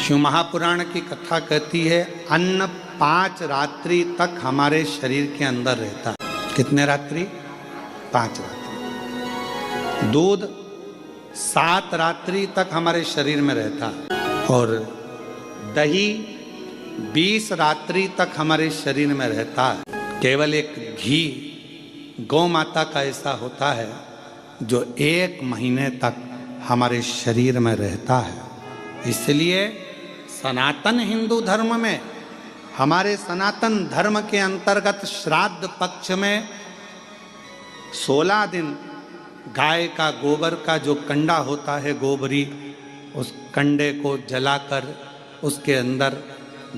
शिव महापुराण की कथा कहती है अन्न 5 रात्रि तक हमारे शरीर के अंदर रहता है। कितने रात्रि? 5 रात्रि। दूध 7 रात्रि तक हमारे शरीर में रहता है और दही 20 रात्रि तक हमारे शरीर में रहता है। केवल एक घी गौ माता का ऐसा होता है जो 1 महीने तक हमारे शरीर में रहता है। इसलिए सनातन हिंदू धर्म में, हमारे सनातन धर्म के अंतर्गत श्राद्ध पक्ष में 16 दिन गाय का गोबर का जो कंडा होता है, गोबरी, उस कंडे को जलाकर उसके अंदर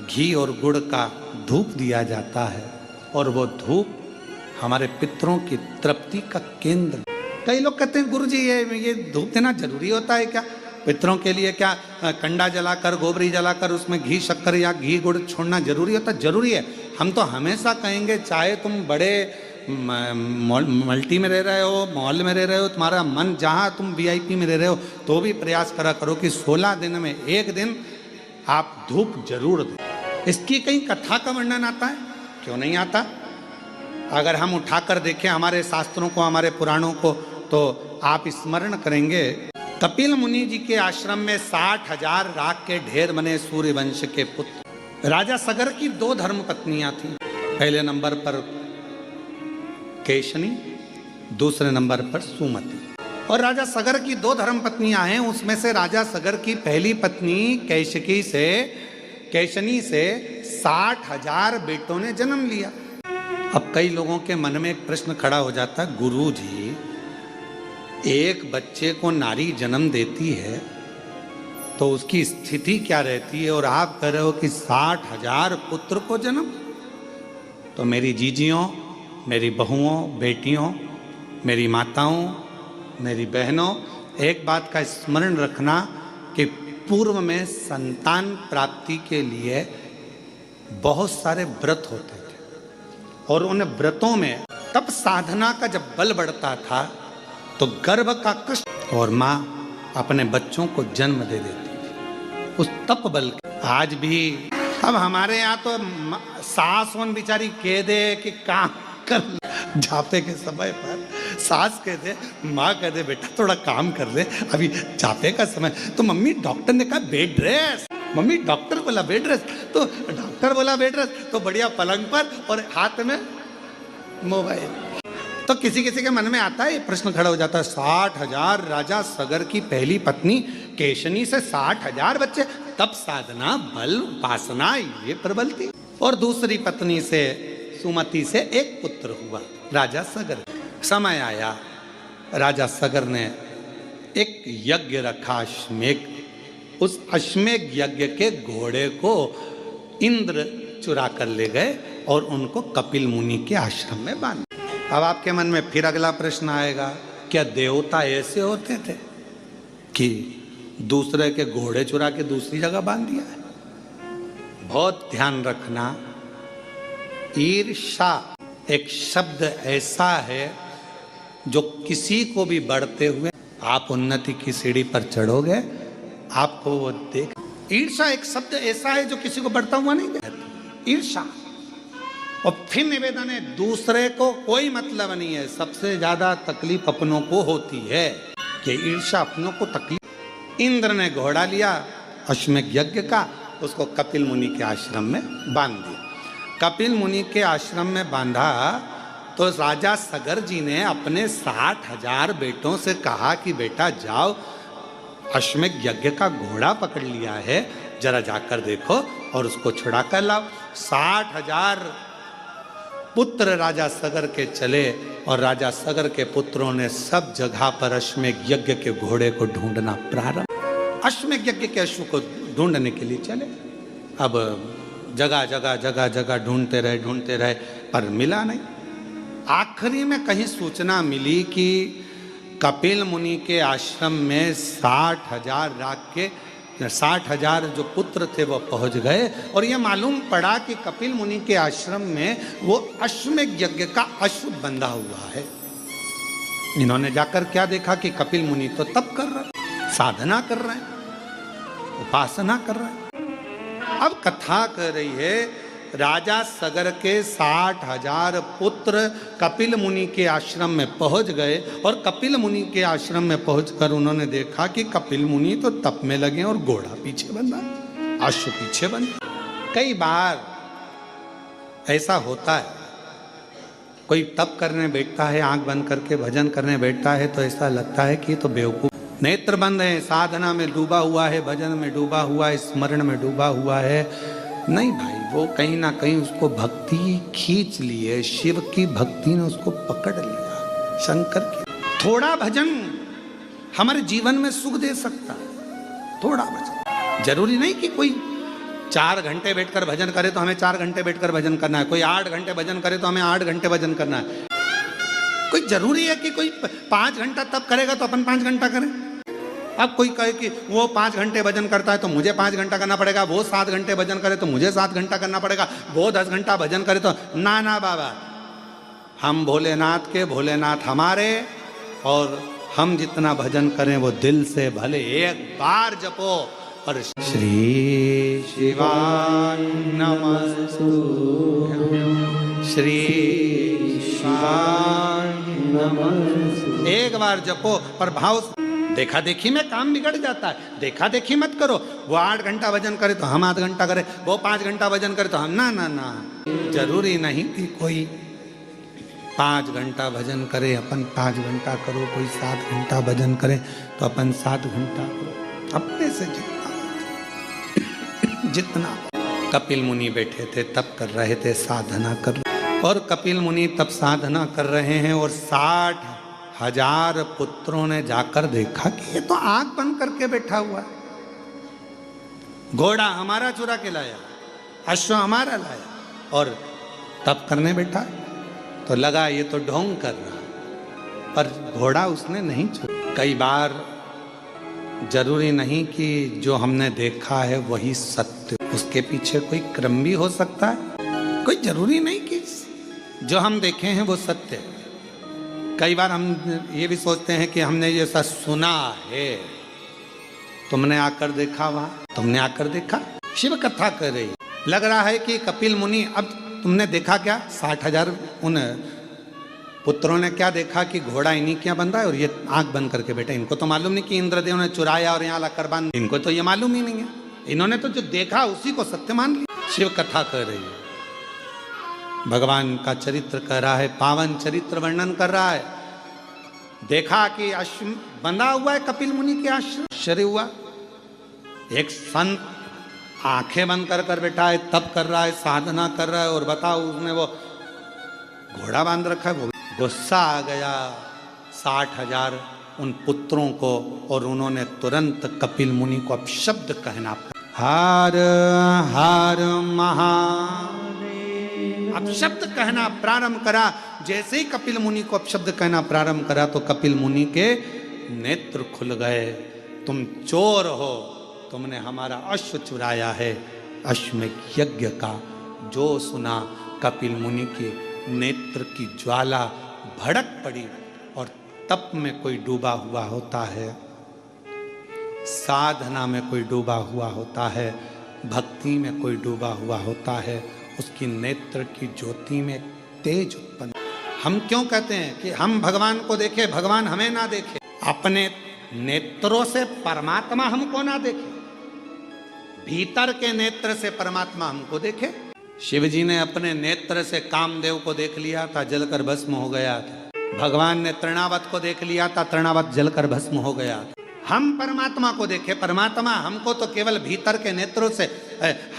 घी और गुड़ का धूप दिया जाता है और वो धूप हमारे पितरों की तृप्ति का केंद्र। कई लोग कहते हैं गुरुजी ये धूप देना जरूरी होता है क्या? पितरों के लिए क्या कंडा जलाकर, गोबरी जलाकर उसमें घी शक्कर या घी गुड़ छोड़ना जरूरी होता? जरूरी है। हम तो हमेशा कहेंगे, चाहे तुम बड़े मल्टी में रह रहे हो, मॉल में रह रहे हो, तुम्हारा मन जहाँ तुम वीआईपी में रह रहे हो, तो भी प्रयास करा करो कि 16 दिन में 1 दिन आप धूप जरूर दें। इसकी कहीं कथा का वर्णन आता है? क्यों नहीं आता? अगर हम उठाकर देखें हमारे शास्त्रों को, हमारे पुराणों को, तो आप स्मरण करेंगे कपिल मुनि जी के आश्रम में 60,000 राख के ढेर बने सूर्य वंश के पुत्र। राजा सगर की 2 धर्म पत्नियां थीं। पहले नंबर पर केशनी, दूसरे नंबर पर सुमति। और राजा सगर की 2 धर्म पत्नियां हैं। उसमें से राजा सगर की पहली पत्नी केशनी से 60,000 बेटों ने जन्म लिया। अब कई लोगों के मन में एक प्रश्न खड़ा हो जाता है, गुरु जी, एक बच्चे को नारी जन्म देती है तो उसकी स्थिति क्या रहती है, और आप कह रहे हो कि 60,000 पुत्र को जन्म? तो मेरी जीजियों, मेरी बहुओं, बेटियों, मेरी माताओं, मेरी बहनों, एक बात का स्मरण रखना कि पूर्व में संतान प्राप्ति के लिए बहुत सारे व्रत होते थे और उन व्रतों में तप साधना का जब बल बढ़ता था तो गर्भ का कष्ट और माँ अपने बच्चों को जन्म दे देती थी उस तप बल के। आज भी अब हमारे यहाँ तो सास उन बेचारी कह दे कि काम कर, जापे के समय पर सास कह दे, माँ कह दे बेटा थोड़ा काम कर ले, अभी जापे का समय। तो मम्मी डॉक्टर ने कहा बेड रेस्ट, मम्मी डॉक्टर बोला बेड रेस्ट, तो डॉक्टर बोला बेड रेस्ट, तो बढ़िया पलंग पर और हाथ में मोबाइल। तो किसी किसी के मन में आता है, प्रश्न खड़ा हो जाता है, 60,000 राजा सगर की पहली पत्नी केशनी से 60,000 बच्चे, तप साधना बल उपासना ये प्रबल थी। और दूसरी पत्नी से सुमति से 1 पुत्र हुआ, राजा सगर। समय आया, राजा सगर ने एक यज्ञ रखा, अश्वमेघ। उस अश्वमेघ यज्ञ के घोड़े को इंद्र चुरा कर ले गए और उनको कपिल मुनि के आश्रम में बांध। अब आपके मन में फिर अगला प्रश्न आएगा, क्या देवता ऐसे होते थे कि दूसरे के घोड़े चुरा के दूसरी जगह बांध दिया है? बहुत ध्यान रखना, ईर्ष्या एक शब्द ऐसा है जो किसी को भी बढ़ते हुए, आप उन्नति की सीढ़ी पर चढ़ोगे आपको वो देख। ईर्ष्या एक शब्द ऐसा है जो किसी को बढ़ता हुआ नहीं देखता। ईर्ष्या। और फिर निवेदन है, दूसरे को कोई मतलब नहीं है, सबसे ज्यादा तकलीफ अपनों को होती है कि ईर्ष्या अपनों को तकलीफ। इंद्र ने घोड़ा लिया अश्वमेघ यज्ञ का, उसको कपिल मुनि के आश्रम में बांध दिया। कपिल मुनि के आश्रम में बांधा तो राजा सगर जी ने अपने 60,000 बेटों से कहा कि बेटा जाओ, अश्वमेघ यज्ञ का घोड़ा पकड़ लिया है, जरा जाकर देखो और उसको छुड़ा कर लाओ। 60,000 पुत्र राजा सगर के चले और राजा सगर के पुत्रों ने सब जगह पर अश्वमेघ यज्ञ के घोड़े को ढूंढना प्रारंभ। अश्वमेघ यज्ञ के अश्व को ढूंढने के लिए चले। अब जगह जगह ढूंढते रहे पर मिला नहीं। आखिरी में कहीं सूचना मिली कि कपिल मुनि के आश्रम में 60,000 जो पुत्र थे वो पहुंच गए और ये मालूम पड़ा कि कपिल मुनि के आश्रम में वो अश्वमेघ यज्ञ का अश्व बंधा हुआ है। इन्होंने जाकर क्या देखा कि कपिल मुनि तो तप कर रहे हैं, साधना कर रहे हैं, उपासना कर रहे हैं। अब कथा कर रही है, राजा सगर के 60,000 पुत्र कपिल मुनि के आश्रम में पहुंच गए और कपिल मुनि के आश्रम में पहुंचकर उन्होंने देखा कि कपिल मुनि तो तप में लगे और घोड़ा पीछे बंधा, अश्व पीछे बंधा। कई बार ऐसा होता है, कोई तप करने बैठता है, आंख बंद करके भजन करने बैठता है तो ऐसा लगता है कि तो बेवकूफ, नेत्र बंद है, साधना में डूबा हुआ है, भजन में डूबा हुआ है, स्मरण में डूबा हुआ है। नहीं भाई, वो कहीं ना कहीं उसको भक्ति खींच ली है, शिव की भक्ति ने उसको पकड़ लिया, शंकर की। थोड़ा भजन हमारे जीवन में सुख दे सकता है, थोड़ा भजन। जरूरी नहीं कि कोई 4 घंटे बैठकर भजन करे तो हमें 4 घंटे बैठकर भजन करना है, कोई 8 घंटे भजन करे तो हमें 8 घंटे भजन करना है। कोई जरूरी है कि कोई 5 घंटा तप करेगा तो अपन 5 घंटा करें। अब कोई कहे कि वो 5 घंटे भजन करता है तो मुझे 5 घंटा करना पड़ेगा, वो 7 घंटे भजन करे तो मुझे 7 घंटा करना पड़ेगा, वो 10 घंटा भजन करे तो ना ना बाबा, हम भोलेनाथ के, भोलेनाथ हमारे, और हम जितना भजन करें वो दिल से भले एक बार जपो। और श्री शिवाय नमस्तु, श्री शिवाय नमस्तु एक बार जपो और भाव। देखा देखी में काम बिगड़ जाता है, देखा देखी मत करो। वो 8 घंटा भजन करे तो हम 8 घंटा करें, वो 5 घंटा भजन करे तो हम ना ना ना। जरूरी नहीं कि कोई 5 घंटा भजन करे अपन 5 घंटा करो, कोई 7 घंटा भजन करे तो अपन 7 घंटा करो, अपने से जितना। कपिल मुनि बैठे थे, तप कर रहे थे, साधना कर रहे, और कपिल मुनि तप साधना कर रहे हैं और 60,000 पुत्रों ने जाकर देखा कि ये तो आंख बंद करके बैठा हुआ है, घोड़ा हमारा चुरा के लाया, अश्व हमारा लाया और तप करने बैठा। तो लगा ये तो ढोंग कर रहा, पर घोड़ा उसने नहीं छुआ। कई बार जरूरी नहीं कि जो हमने देखा है वही सत्य, उसके पीछे कोई क्रम भी हो सकता है। कोई जरूरी नहीं कि जो हम देखे हैं वो सत्य है। कई बार हम ये भी सोचते हैं कि हमने ये सब सुना है, तुमने आकर देखा, वहां तुमने आकर देखा। शिव कथा कर रही, लग रहा है कि कपिल मुनि, अब तुमने देखा क्या? 60,000 उन पुत्रों ने क्या देखा कि घोड़ा इन्हीं क्या बंधा है और ये आंख बंद करके बैठे। इनको तो मालूम नहीं कि इंद्रदेव ने चुराया और यहाँ लाकर बांध, इनको तो ये मालूम ही नहीं है। इन्होंने तो जो देखा उसी को सत्य मान लिया। शिव कथा कर रही है, भगवान का चरित्र कर रहा है, पावन चरित्र वर्णन कर रहा है। देखा कि अश्व बंधा हुआ है कपिल मुनि के आश्रम, आश्चर्य हुआ। एक संत आंखें बंद कर कर बैठा है, तप कर रहा है, साधना कर रहा है, और बताओ उसने वो घोड़ा बांध रखा है। गुस्सा आ गया 60,000 उन पुत्रों को, और उन्होंने तुरंत कपिल मुनि को अपशब्द कहना, हर हर महादेव, अपशब्द कहना प्रारंभ करा। जैसे ही कपिल मुनि को अपशब्द कहना प्रारंभ करा तो कपिल मुनि के नेत्र खुल गए। तुम चोर हो, तुमने हमारा अश्व चुराया है। अश्वमेध यज्ञ का जो सुना, कपिल मुनि के नेत्र की ज्वाला भड़क पड़ी, और तप में कोई डूबा हुआ होता है, साधना में कोई डूबा हुआ होता है, भक्ति में कोई डूबा हुआ होता है, उसकी नेत्र की ज्योति में तेज उत्पन्न। हम क्यों कहते हैं कि हम भगवान को देखें, भगवान हमें ना देखे? अपने नेत्रों से परमात्मा हमको ना देखे, भीतर के नेत्र से परमात्मा हमको देखे। शिव जी ने अपने नेत्र से कामदेव को देख लिया था, जलकर भस्म हो गया था। भगवान ने तृणावत को देख लिया था, तृणावत जलकर भस्म हो गया था। हम परमात्मा को देखें, परमात्मा हमको तो केवल भीतर के नेत्रों से,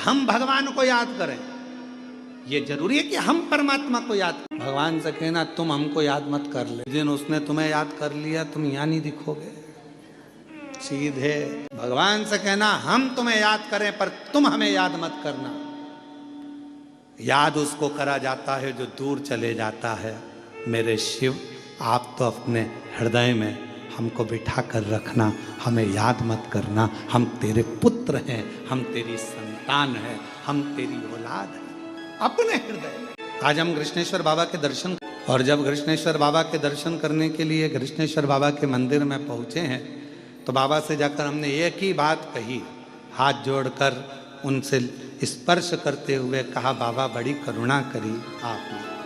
हम भगवान को याद करें। ये जरूरी है कि हम परमात्मा को याद करें। भगवान से कहना तुम हमको याद मत कर ले, जिन उसने तुम्हें याद कर लिया तुम यहाँ नहीं दिखोगे। सीधे भगवान से कहना हम तुम्हें याद करें पर तुम हमें याद मत करना। याद उसको करा जाता है जो दूर चले जाता है। मेरे शिव, आप तो अपने हृदय में हमको बिठा कर रखना, हमें याद मत करना। हम तेरे पुत्र हैं, हम तेरी संतान हैं, हम तेरी औलाद हैं, अपने हृदय में। आज हम कृष्णेश्वर बाबा के दर्शन, और जब कृष्णेश्वर बाबा के दर्शन करने के लिए कृष्णेश्वर बाबा के मंदिर में पहुँचे हैं तो बाबा से जाकर हमने एक ही बात कही, हाथ जोड़कर उनसे स्पर्श करते हुए कहा, बाबा बड़ी करुणा करी आपने।